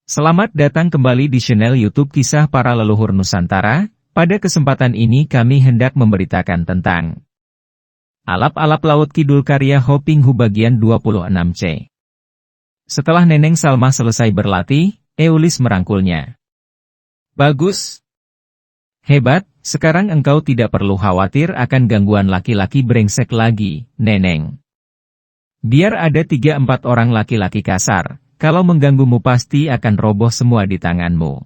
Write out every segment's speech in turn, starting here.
Selamat datang kembali di channel YouTube Kisah Para Leluhur Nusantara. Pada kesempatan ini kami hendak memberitakan tentang Alap-alap Laut Kidul karya Hoping Hu bagian 26C. Setelah Neneng Salma selesai berlatih, Eulis merangkulnya. Bagus. Hebat, sekarang engkau tidak perlu khawatir akan gangguan laki-laki brengsek lagi, Neneng. Biar ada 3-4 orang laki-laki kasar. Kalau mengganggumu pasti akan roboh semua di tanganmu.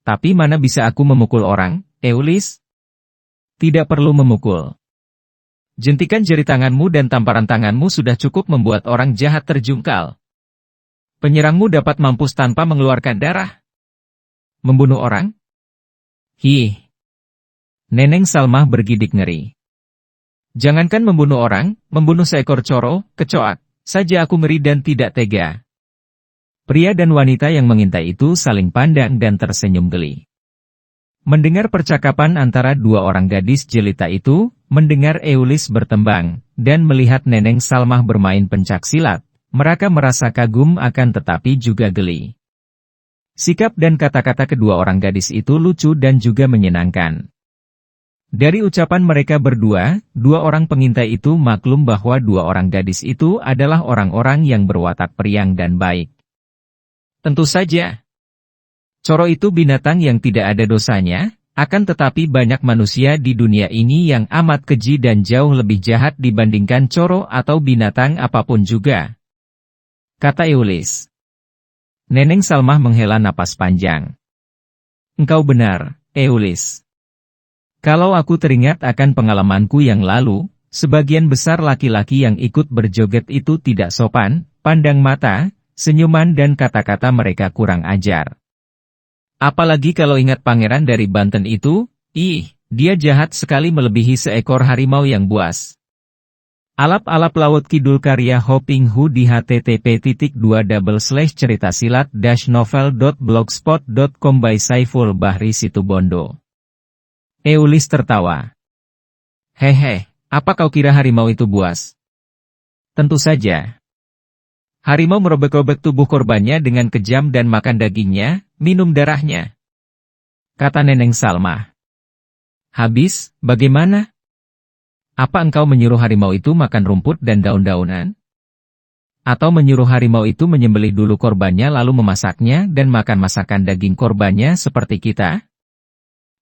Tapi mana bisa aku memukul orang, Eulis? Tidak perlu memukul. Jentikan jari tanganmu dan tamparan tanganmu sudah cukup membuat orang jahat terjungkal. Penyerangmu dapat mampus tanpa mengeluarkan darah. Membunuh orang? Hih. Neneng Salma bergidik ngeri. Jangankan membunuh orang, membunuh seekor coro, kecoak, saja aku ngeri dan tidak tega. Pria dan wanita yang mengintai itu saling pandang dan tersenyum geli. Mendengar percakapan antara dua orang gadis jelita itu, mendengar Eulis bertembang, dan melihat Neneng Salma bermain pencak silat, mereka merasa kagum akan tetapi juga geli. Sikap dan kata-kata kedua orang gadis itu lucu dan juga menyenangkan. Dari ucapan mereka berdua, dua orang pengintai itu maklum bahwa dua orang gadis itu adalah orang-orang yang berwatak periang dan baik. Tentu saja. Coro itu binatang yang tidak ada dosanya, akan tetapi banyak manusia di dunia ini yang amat keji dan jauh lebih jahat dibandingkan coro atau binatang apapun juga. Kata Eulis. Neneng Salma menghela napas panjang. Engkau benar, Eulis. Kalau aku teringat akan pengalamanku yang lalu, sebagian besar laki-laki yang ikut berjoget itu tidak sopan, pandang mata, senyuman dan kata-kata mereka kurang ajar. Apalagi kalau ingat pangeran dari Banten itu, dia jahat sekali melebihi seekor harimau yang buas. Alap-alap Laut Kidul karya Hoping Hu di http://ceritasilad-novel.blogspot.com by Saiful Bahri Situbondo. Eulis tertawa. Hehe, apa kau kira harimau itu buas? Tentu saja. Harimau merobek-robek tubuh korbannya dengan kejam dan makan dagingnya, minum darahnya. Kata Neneng Salma. Habis, bagaimana? Apa engkau menyuruh harimau itu makan rumput dan daun-daunan? Atau menyuruh harimau itu menyembelih dulu korbannya lalu memasaknya dan makan masakan daging korbannya seperti kita?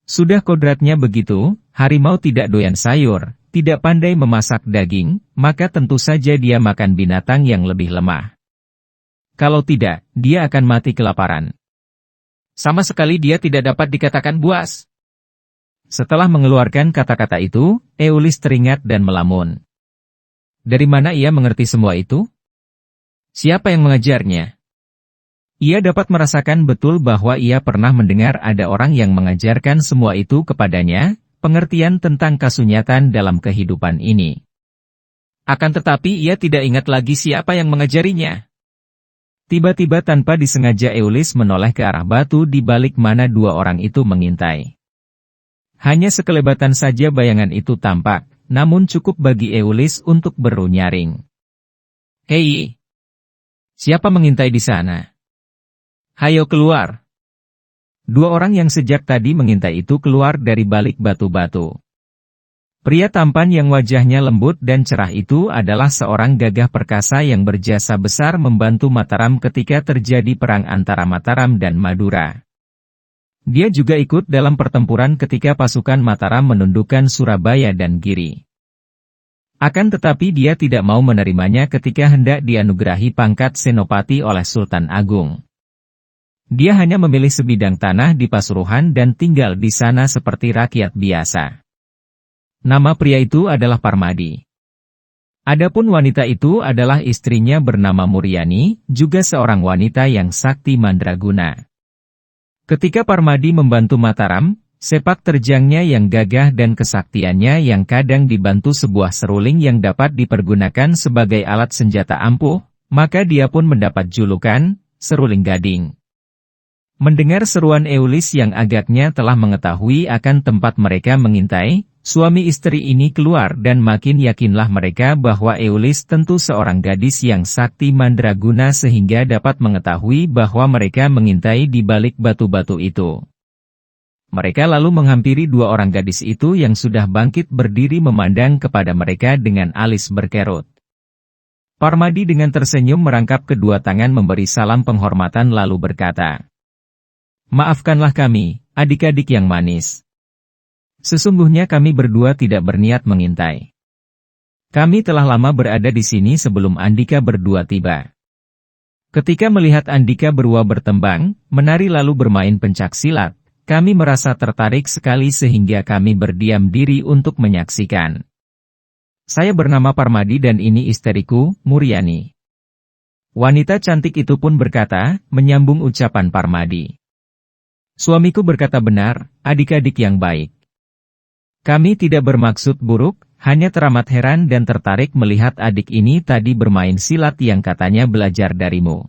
Sudah kodratnya begitu, harimau tidak doyan sayur, tidak pandai memasak daging, maka tentu saja dia makan binatang yang lebih lemah. Kalau tidak, dia akan mati kelaparan. Sama sekali dia tidak dapat dikatakan buas. Setelah mengeluarkan kata-kata itu, Eulis teringat dan melamun. Dari mana ia mengerti semua itu? Siapa yang mengajarnya? Ia dapat merasakan betul bahwa ia pernah mendengar ada orang yang mengajarkan semua itu kepadanya, pengertian tentang kasunyatan dalam kehidupan ini. Akan tetapi ia tidak ingat lagi siapa yang mengajarinya. Tiba-tiba tanpa disengaja Eulis menoleh ke arah batu di balik mana dua orang itu mengintai. Hanya sekelebatan saja bayangan itu tampak, namun cukup bagi Eulis untuk beru nyaring. Hei! Siapa mengintai di sana? Hayo keluar! Dua orang yang sejak tadi mengintai itu keluar dari balik batu-batu. Pria tampan yang wajahnya lembut dan cerah itu adalah seorang gagah perkasa yang berjasa besar membantu Mataram ketika terjadi perang antara Mataram dan Madura. Dia juga ikut dalam pertempuran ketika pasukan Mataram menundukkan Surabaya dan Giri. Akan tetapi dia tidak mau menerimanya ketika hendak dianugerahi pangkat Senopati oleh Sultan Agung. Dia hanya memilih sebidang tanah di Pasuruan dan tinggal di sana seperti rakyat biasa. Nama pria itu adalah Parmadi. Adapun wanita itu adalah istrinya bernama Muryani, juga seorang wanita yang sakti mandraguna. Ketika Parmadi membantu Mataram, sepak terjangnya yang gagah dan kesaktiannya yang kadang dibantu sebuah seruling yang dapat dipergunakan sebagai alat senjata ampuh, maka dia pun mendapat julukan, Seruling Gading. Mendengar seruan Eulis yang agaknya telah mengetahui akan tempat mereka mengintai, suami istri ini keluar dan makin yakinlah mereka bahwa Eulis tentu seorang gadis yang sakti mandraguna sehingga dapat mengetahui bahwa mereka mengintai di balik batu-batu itu. Mereka lalu menghampiri dua orang gadis itu yang sudah bangkit berdiri memandang kepada mereka dengan alis berkerut. Parmadi dengan tersenyum merangkap kedua tangan memberi salam penghormatan lalu berkata, "Maafkanlah kami, adik-adik yang manis. Sesungguhnya kami berdua tidak berniat mengintai. Kami telah lama berada di sini sebelum Andika berdua tiba." Ketika melihat Andika berdua bertembang, menari lalu bermain pencak silat, kami merasa tertarik sekali sehingga kami berdiam diri untuk menyaksikan. Saya bernama Parmadi dan ini istriku, Muryani. Wanita cantik itu pun berkata, menyambung ucapan Parmadi. Suamiku berkata benar, adik-adik yang baik. Kami tidak bermaksud buruk, hanya teramat heran dan tertarik melihat adik ini tadi bermain silat yang katanya belajar darimu.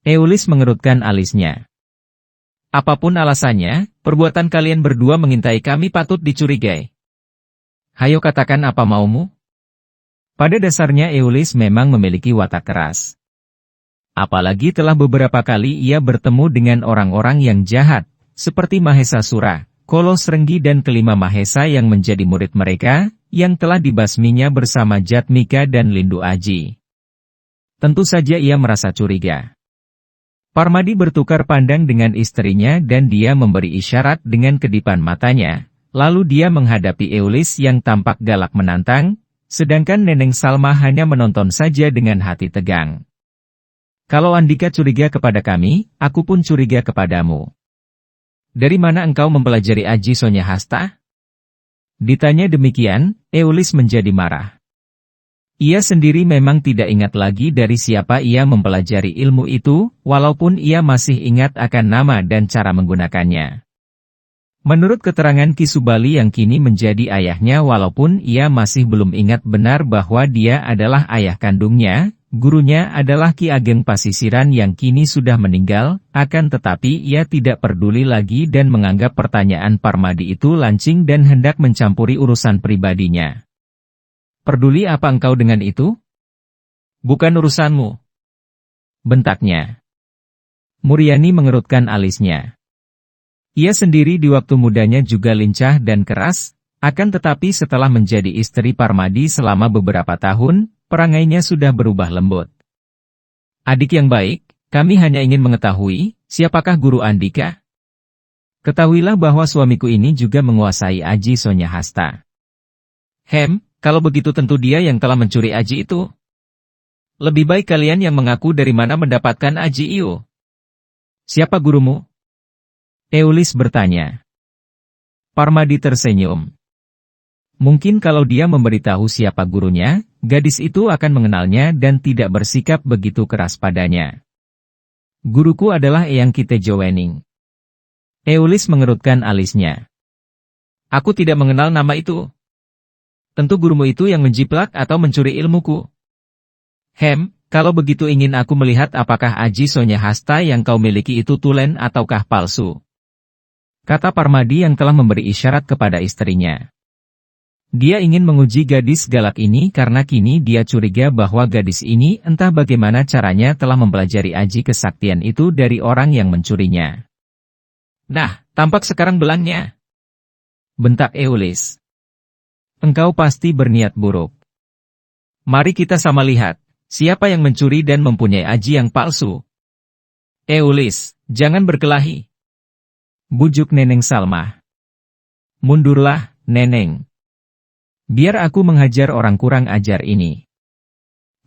Eulis mengerutkan alisnya. Apapun alasannya, perbuatan kalian berdua mengintai kami patut dicurigai. Hayo katakan apa maumu? Pada dasarnya Eulis memang memiliki watak keras. Apalagi telah beberapa kali ia bertemu dengan orang-orang yang jahat, seperti Mahesa Sura, Kolos Renggi dan kelima Mahesa yang menjadi murid mereka, yang telah dibasminya bersama Jatmika dan Lindu Aji. Tentu saja ia merasa curiga. Parmadi bertukar pandang dengan istrinya dan dia memberi isyarat dengan kedipan matanya, lalu dia menghadapi Eulis yang tampak galak menantang, sedangkan Neneng Salma hanya menonton saja dengan hati tegang. Kalau Andika curiga kepada kami, aku pun curiga kepadamu. Dari mana engkau mempelajari Aji Sonya Hasta? Ditanya demikian, Eulis menjadi marah. Ia sendiri memang tidak ingat lagi dari siapa ia mempelajari ilmu itu, walaupun ia masih ingat akan nama dan cara menggunakannya. Menurut keterangan Ki Subali yang kini menjadi ayahnya walaupun ia masih belum ingat benar bahwa dia adalah ayah kandungnya, gurunya adalah Ki Ageng Pasisiran yang kini sudah meninggal, akan tetapi ia tidak peduli lagi dan menganggap pertanyaan Parmadi itu lancing dan hendak mencampuri urusan pribadinya. Peduli apa engkau dengan itu? Bukan urusanmu. Bentaknya. Muryani mengerutkan alisnya. Ia sendiri di waktu mudanya juga lincah dan keras, akan tetapi setelah menjadi istri Parmadi selama beberapa tahun, perangainya sudah berubah lembut. Adik yang baik, kami hanya ingin mengetahui, siapakah guru Andika? Ketahuilah bahwa suamiku ini juga menguasai Aji Sonya Hasta. Kalau begitu tentu dia yang telah mencuri Aji itu. Lebih baik kalian yang mengaku dari mana mendapatkan Aji itu. Siapa gurumu? Eulis bertanya. Parmadi tersenyum. Mungkin kalau dia memberitahu siapa gurunya, gadis itu akan mengenalnya dan tidak bersikap begitu keras padanya. Guruku adalah Eyang Kitejowening. Eulis mengerutkan alisnya. Aku tidak mengenal nama itu. Tentu gurumu itu yang menjiplak atau mencuri ilmuku. Kalau begitu ingin aku melihat apakah Aji Sonya Hasta yang kau miliki itu tulen ataukah palsu. Kata Parmadi yang telah memberi isyarat kepada istrinya. Dia ingin menguji gadis galak ini karena kini dia curiga bahwa gadis ini entah bagaimana caranya telah mempelajari Aji kesaktian itu dari orang yang mencurinya. Nah, tampak sekarang belangnya. Bentak Eulis. Engkau pasti berniat buruk. Mari kita sama lihat, siapa yang mencuri dan mempunyai Aji yang palsu. Eulis, jangan berkelahi. Bujuk Neneng Salma. Mundurlah, Neneng. Biar aku menghajar orang kurang ajar ini.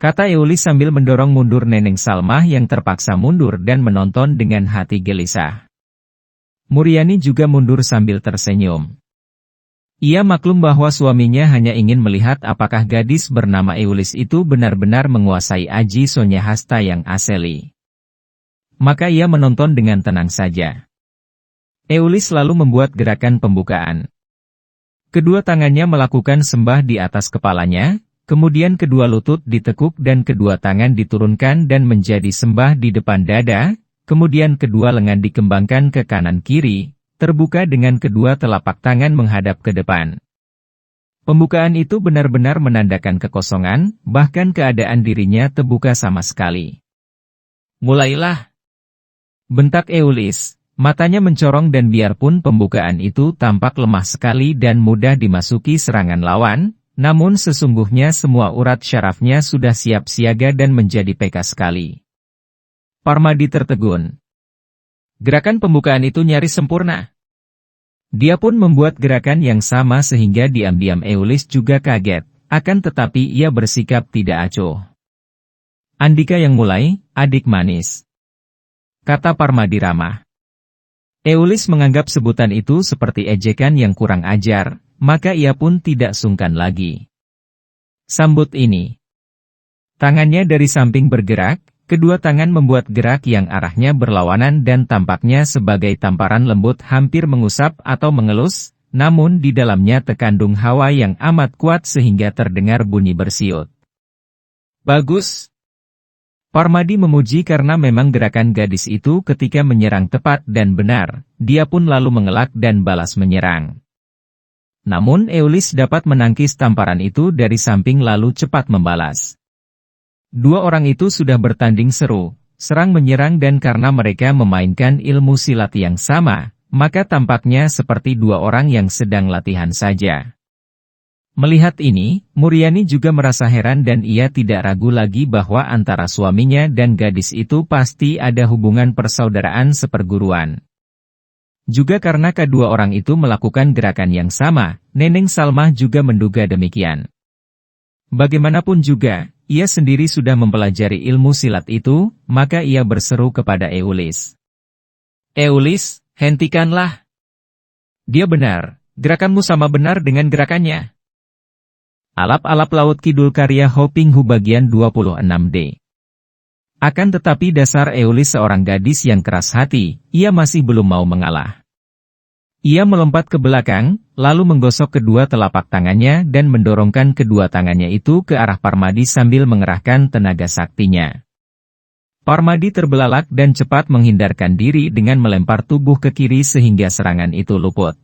Kata Eulis sambil mendorong mundur Neneng Salma yang terpaksa mundur dan menonton dengan hati gelisah. Muryani juga mundur sambil tersenyum. Ia maklum bahwa suaminya hanya ingin melihat apakah gadis bernama Eulis itu benar-benar menguasai Aji Sonya Hasta yang asli. Maka ia menonton dengan tenang saja. Eulis lalu membuat gerakan pembukaan. Kedua tangannya melakukan sembah di atas kepalanya, kemudian kedua lutut ditekuk dan kedua tangan diturunkan dan menjadi sembah di depan dada, kemudian kedua lengan dikembangkan ke kanan kiri, terbuka dengan kedua telapak tangan menghadap ke depan. Pembukaan itu benar-benar menandakan kekosongan, bahkan keadaan dirinya terbuka sama sekali. Mulailah, bentak Eulis. Matanya mencorong dan biarpun pembukaan itu tampak lemah sekali dan mudah dimasuki serangan lawan, namun sesungguhnya semua urat syarafnya sudah siap siaga dan menjadi peka sekali. Parmadi tertegun. Gerakan pembukaan itu nyaris sempurna. Dia pun membuat gerakan yang sama sehingga diam-diam Eulis juga kaget, akan tetapi ia bersikap tidak acuh. Andika yang mulai, adik manis, kata Parmadi ramah. Eulis menganggap sebutan itu seperti ejekan yang kurang ajar, maka ia pun tidak sungkan lagi. Sambut ini. Tangannya dari samping bergerak, kedua tangan membuat gerak yang arahnya berlawanan dan tampaknya sebagai tamparan lembut hampir mengusap atau mengelus, namun di dalamnya terkandung hawa yang amat kuat sehingga terdengar bunyi bersiut. Bagus. Parmadi memuji karena memang gerakan gadis itu ketika menyerang tepat dan benar, dia pun lalu mengelak dan balas menyerang. Namun Eulis dapat menangkis tamparan itu dari samping lalu cepat membalas. Dua orang itu sudah bertanding seru, serang menyerang dan karena mereka memainkan ilmu silat yang sama, maka tampaknya seperti dua orang yang sedang latihan saja. Melihat ini, Muryani juga merasa heran dan ia tidak ragu lagi bahwa antara suaminya dan gadis itu pasti ada hubungan persaudaraan seperguruan. Juga karena kedua orang itu melakukan gerakan yang sama, Neneng Salmah juga menduga demikian. Bagaimanapun juga, ia sendiri sudah mempelajari ilmu silat itu, maka ia berseru kepada Eulis. Eulis, hentikanlah. Dia benar, gerakanmu sama benar dengan gerakannya. Alap-alap Laut Kidul karya Hoping Hu bagian 26D. Akan tetapi dasar Eulis seorang gadis yang keras hati, ia masih belum mau mengalah. Ia melompat ke belakang, lalu menggosok kedua telapak tangannya dan mendorongkan kedua tangannya itu ke arah Parmadi sambil mengerahkan tenaga saktinya. Parmadi terbelalak dan cepat menghindarkan diri dengan melempar tubuh ke kiri sehingga serangan itu luput.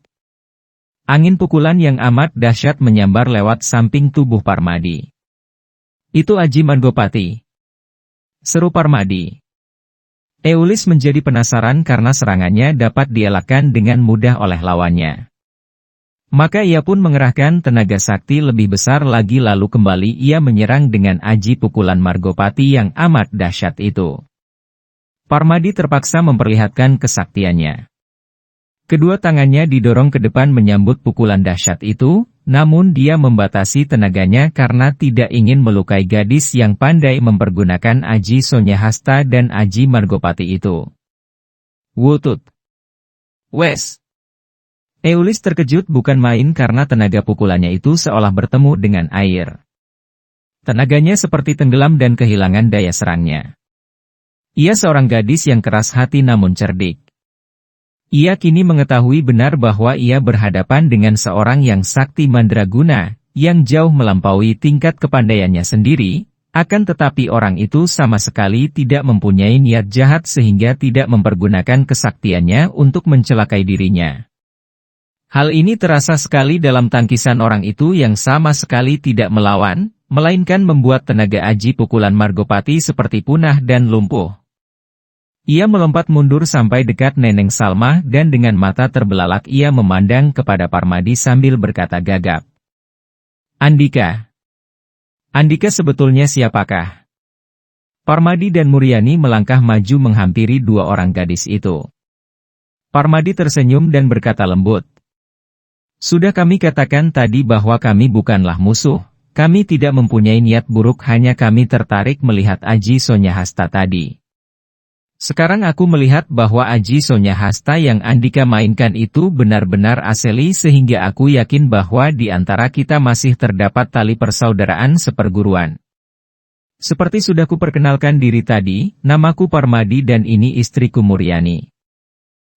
Angin pukulan yang amat dahsyat menyambar lewat samping tubuh Parmadi. Itu Aji Manggopati, seru Parmadi. Eulis menjadi penasaran karena serangannya dapat dielakkan dengan mudah oleh lawannya. Maka ia pun mengerahkan tenaga sakti lebih besar lagi lalu kembali ia menyerang dengan aji pukulan Margopati yang amat dahsyat itu. Parmadi terpaksa memperlihatkan kesaktiannya. Kedua tangannya didorong ke depan menyambut pukulan dahsyat itu, namun dia membatasi tenaganya karena tidak ingin melukai gadis yang pandai mempergunakan aji Sonyahasta dan aji Margopati itu. Wutut. Wes. Eulis terkejut bukan main karena tenaga pukulannya itu seolah bertemu dengan air. Tenaganya seperti tenggelam dan kehilangan daya serangnya. Ia seorang gadis yang keras hati namun cerdik. Ia kini mengetahui benar bahwa ia berhadapan dengan seorang yang sakti mandraguna, yang jauh melampaui tingkat kepandaiannya sendiri, akan tetapi orang itu sama sekali tidak mempunyai niat jahat sehingga tidak mempergunakan kesaktiannya untuk mencelakai dirinya. Hal ini terasa sekali dalam tangkisan orang itu yang sama sekali tidak melawan, melainkan membuat tenaga aji pukulan Margopati seperti punah dan lumpuh. Ia melompat mundur sampai dekat Neneng Salmah dan dengan mata terbelalak ia memandang kepada Parmadi sambil berkata gagap. Andika. Andika sebetulnya siapakah? Parmadi dan Muryani melangkah maju menghampiri dua orang gadis itu. Parmadi tersenyum dan berkata lembut. Sudah kami katakan tadi bahwa kami bukanlah musuh, kami tidak mempunyai niat buruk hanya kami tertarik melihat aji Sonyahasta tadi. Sekarang aku melihat bahwa aji Sonyahasta yang Andika mainkan itu benar-benar asli sehingga aku yakin bahwa di antara kita masih terdapat tali persaudaraan seperguruan. Seperti sudah kuperkenalkan diri tadi, namaku Parmadi dan ini istriku Muryani.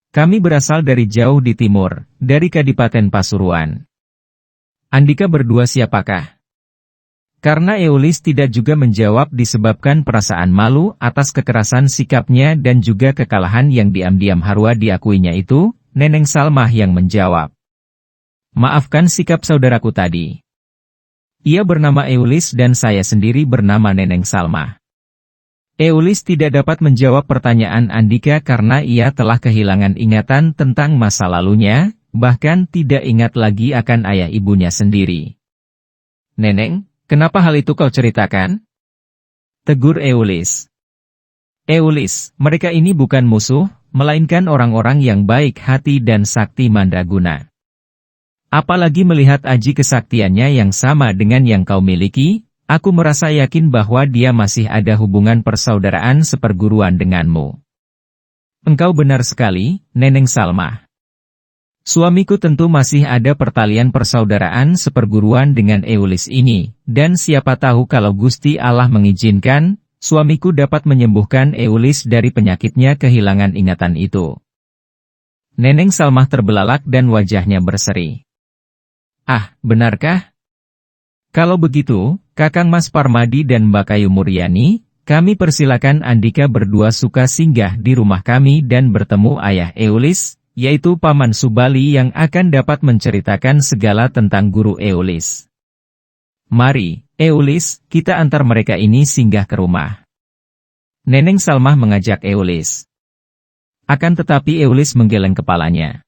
Kami berasal dari jauh di timur, dari Kadipaten Pasuruan. Andika berdua siapakah? Karena Eulis tidak juga menjawab disebabkan perasaan malu atas kekerasan sikapnya dan juga kekalahan yang diam-diam Harwa diakuinya itu, Neneng Salmah yang menjawab. Maafkan sikap saudaraku tadi. Ia bernama Eulis dan saya sendiri bernama Neneng Salma. Eulis tidak dapat menjawab pertanyaan Andika karena ia telah kehilangan ingatan tentang masa lalunya, bahkan tidak ingat lagi akan ayah ibunya sendiri. Neneng, kenapa hal itu kau ceritakan? Tegur Eulis. Eulis, mereka ini bukan musuh, melainkan orang-orang yang baik hati dan sakti mandraguna. Apalagi melihat aji kesaktiannya yang sama dengan yang kau miliki, aku merasa yakin bahwa dia masih ada hubungan persaudaraan seperguruan denganmu. Engkau benar sekali, Neneng Salma. Suamiku tentu masih ada pertalian persaudaraan seperguruan dengan Eulis ini, dan siapa tahu kalau Gusti Allah mengizinkan, suamiku dapat menyembuhkan Eulis dari penyakitnya kehilangan ingatan itu. Neneng Salma terbelalak dan wajahnya berseri. Ah, benarkah? Kalau begitu, Kakang Mas Parmadi dan Mbak Kayu Muryani, kami persilakan Andika berdua suka singgah di rumah kami dan bertemu ayah Eulis, yaitu Paman Subali yang akan dapat menceritakan segala tentang guru Eulis. Mari, Eulis, kita antar mereka ini singgah ke rumah. Neneng Salma mengajak Eulis. Akan tetapi Eulis menggeleng kepalanya.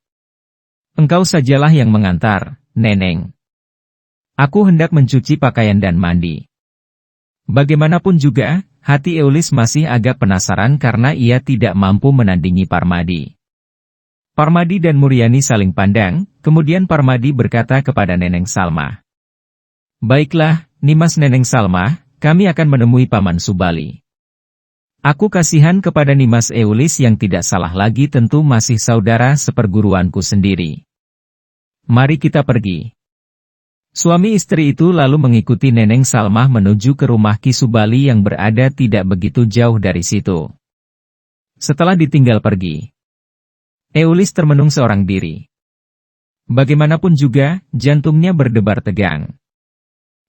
Engkau sajalah yang mengantar, Neneng. Aku hendak mencuci pakaian dan mandi. Bagaimanapun juga, hati Eulis masih agak penasaran karena ia tidak mampu menandingi Parmadi. Parmadi dan Muryani saling pandang, kemudian Parmadi berkata kepada Neneng Salma. Baiklah, Nimas Neneng Salma, kami akan menemui Paman Subali. Aku kasihan kepada Nimas Eulis yang tidak salah lagi tentu masih saudara seperguruanku sendiri. Mari kita pergi. Suami istri itu lalu mengikuti Neneng Salma menuju ke rumah Ki Subali yang berada tidak begitu jauh dari situ. Setelah ditinggal pergi, Eulis termenung seorang diri. Bagaimanapun juga, jantungnya berdebar tegang.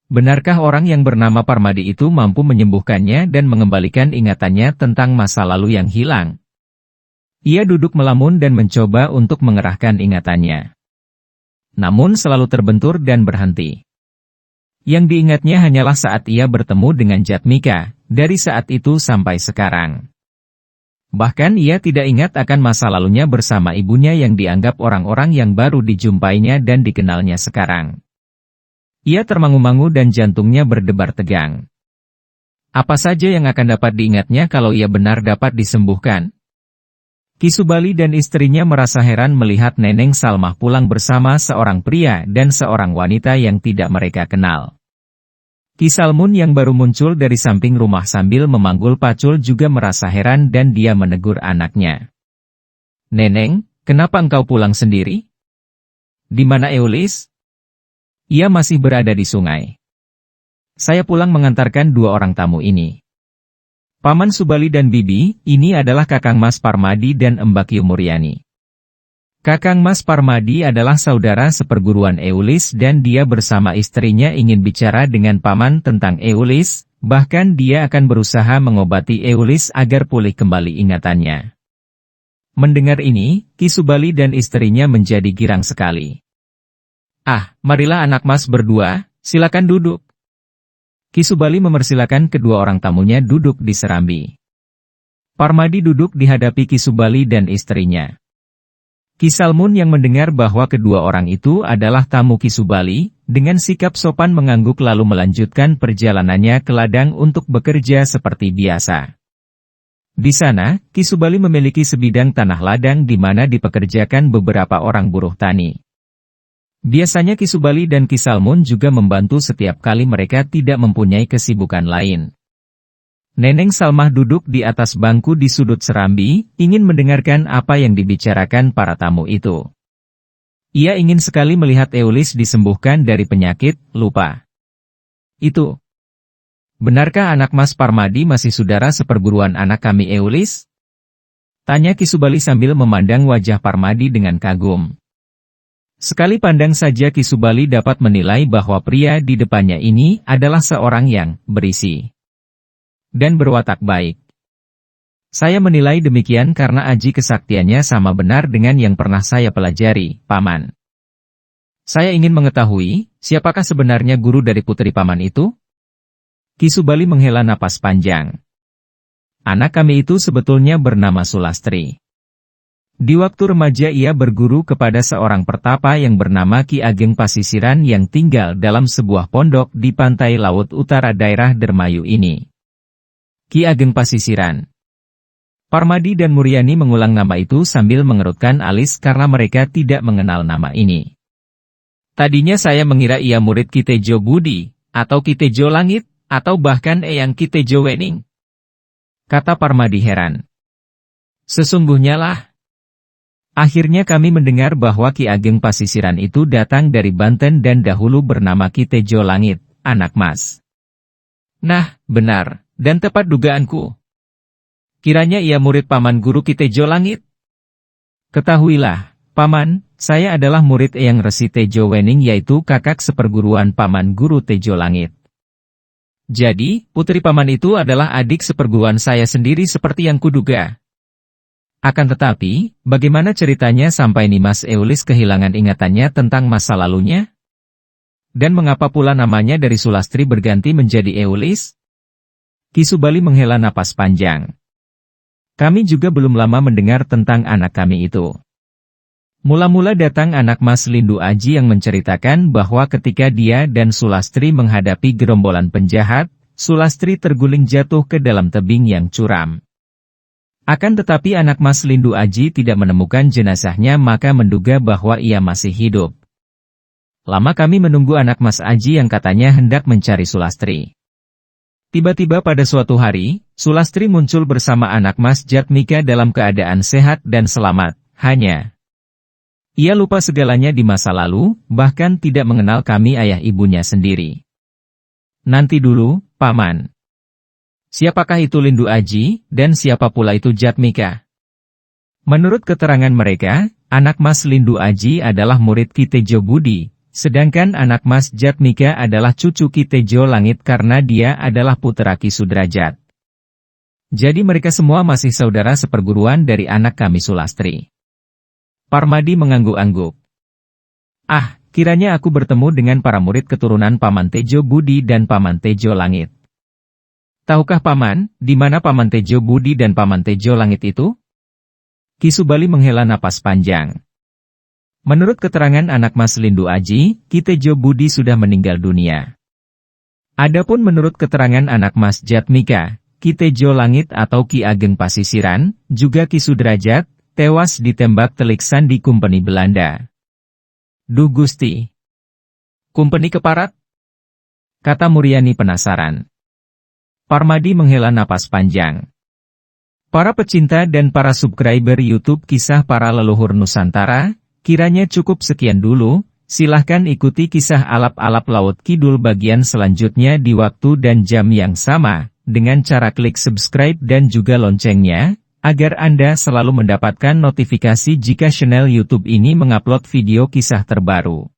Benarkah orang yang bernama Parmadi itu mampu menyembuhkannya dan mengembalikan ingatannya tentang masa lalu yang hilang? Ia duduk melamun dan mencoba untuk mengerahkan ingatannya. Namun selalu terbentur dan berhenti. Yang diingatnya hanyalah saat ia bertemu dengan Jatmika, dari saat itu sampai sekarang. Bahkan ia tidak ingat akan masa lalunya bersama ibunya yang dianggap orang-orang yang baru dijumpainya dan dikenalnya sekarang. Ia termangu-mangu dan jantungnya berdebar tegang. Apa saja yang akan dapat diingatnya kalau ia benar dapat disembuhkan? Ki Subali dan istrinya merasa heran melihat Neneng Salma pulang bersama seorang pria dan seorang wanita yang tidak mereka kenal. Ki Salmun yang baru muncul dari samping rumah sambil memanggul Pacul juga merasa heran dan dia menegur anaknya. Neneng, kenapa engkau pulang sendiri? Di mana Eulis? Ia masih berada di sungai. Saya pulang mengantarkan dua orang tamu ini. Paman Subali dan Bibi, ini adalah Kakang Mas Parmadi dan Mbak Kayu Muryani. Kakang Mas Parmadi adalah saudara seperguruan Eulis dan dia bersama istrinya ingin bicara dengan Paman tentang Eulis, bahkan dia akan berusaha mengobati Eulis agar pulih kembali ingatannya. Mendengar ini, Ki Subali dan istrinya menjadi girang sekali. Ah, marilah anak mas berdua, silakan duduk. Ki Subali mempersilakan kedua orang tamunya duduk di serambi. Parmadi duduk di hadapi Ki Subali dan istrinya. Ki Salmun yang mendengar bahwa kedua orang itu adalah tamu Ki Subali, dengan sikap sopan mengangguk lalu melanjutkan perjalanannya ke ladang untuk bekerja seperti biasa. Di sana, Ki Subali memiliki sebidang tanah ladang di mana dipekerjakan beberapa orang buruh tani. Biasanya Ki Subali dan Ki Salmun juga membantu setiap kali mereka tidak mempunyai kesibukan lain. Neneng Salma duduk di atas bangku di sudut serambi, ingin mendengarkan apa yang dibicarakan para tamu itu. Ia ingin sekali melihat Eulis disembuhkan dari penyakit lupa. Itu. Benarkah anak Mas Parmadi masih saudara seperguruan anak kami Eulis? Tanya Ki Subali sambil memandang wajah Parmadi dengan kagum. Sekali pandang saja Ki Subali dapat menilai bahwa pria di depannya ini adalah seorang yang berisi dan berwatak baik. Saya menilai demikian karena aji kesaktiannya sama benar dengan yang pernah saya pelajari, Paman. Saya ingin mengetahui, siapakah sebenarnya guru dari putri paman itu? Ki Subali menghela napas panjang. Anak kami itu sebetulnya bernama Sulastri. Di waktu remaja ia berguru kepada seorang pertapa yang bernama Ki Ageng Pasisiran yang tinggal dalam sebuah pondok di pantai laut utara daerah Dermayu ini. Ki Ageng Pasisiran. Parmadi dan Muryani mengulang nama itu sambil mengerutkan alis karena mereka tidak mengenal nama ini. Tadinya saya mengira ia murid Ki Tejo Budi, atau Ki Tejo Langit, atau bahkan Eyang Ki Tejo Wening. Kata Parmadi heran. Sesungguhnya lah. Akhirnya kami mendengar bahwa Ki Ageng Pasisiran itu datang dari Banten dan dahulu bernama Ki Tejo Langit, anak mas. Nah, benar, dan tepat dugaanku. Kiranya ia murid paman guru Ki Tejo Langit. Ketahuilah, paman, saya adalah murid Eyang Resi Tejo Wening yaitu kakak seperguruan paman guru Tejo Langit. Jadi, putri paman itu adalah adik seperguruan saya sendiri seperti yang kuduga. Akan tetapi, bagaimana ceritanya sampai Nimas Eulis kehilangan ingatannya tentang masa lalunya? Dan mengapa pula namanya dari Sulastri berganti menjadi Eulis? Ki Subali menghela napas panjang. Kami juga belum lama mendengar tentang anak kami itu. Mula-mula datang anak Mas Lindu Aji yang menceritakan bahwa ketika dia dan Sulastri menghadapi gerombolan penjahat, Sulastri terguling jatuh ke dalam tebing yang curam. Akan tetapi anak Mas Lindu Aji tidak menemukan jenazahnya maka menduga bahwa ia masih hidup. Lama kami menunggu anak Mas Aji yang katanya hendak mencari Sulastri. Tiba-tiba pada suatu hari, Sulastri muncul bersama anak Mas Jatmika dalam keadaan sehat dan selamat, hanya ia lupa segalanya di masa lalu, bahkan tidak mengenal kami ayah ibunya sendiri. Nanti dulu, Paman. Siapakah itu Lindu Aji, dan siapa pula itu Jatmika? Menurut keterangan mereka, anak Mas Lindu Aji adalah murid Ki Tejo Budi, sedangkan anak Mas Jatmika adalah cucu Ki Tejo Langit karena dia adalah putra Ki Sudrajat. Jadi mereka semua masih saudara seperguruan dari anak kami Sulastri. Parmadi mengangguk-angguk. Ah, kiranya aku bertemu dengan para murid keturunan Paman Tejo Budi dan Paman Tejo Langit. Tahukah Paman, di mana Paman Tejo Budi dan Paman Tejo Langit itu? Ki Subali menghela napas panjang. Menurut keterangan anak Mas Lindu Aji, Ki Tejo Budi sudah meninggal dunia. Adapun menurut keterangan anak Mas Jatmika, Ki Tejo Langit atau Ki Ageng Pasisiran, juga Ki Sudrajat, tewas ditembak telik sandi Kumpeni Belanda. Duh Gusti. Kumpeni Keparat? Kata Muryani penasaran. Parmadi menghela napas panjang. Para pecinta dan para subscriber YouTube Kisah Para Leluhur Nusantara, kiranya cukup sekian dulu, silahkan ikuti kisah alap-alap Laut Kidul bagian selanjutnya di waktu dan jam yang sama, dengan cara klik subscribe dan juga loncengnya, agar Anda selalu mendapatkan notifikasi jika channel YouTube ini mengupload video kisah terbaru.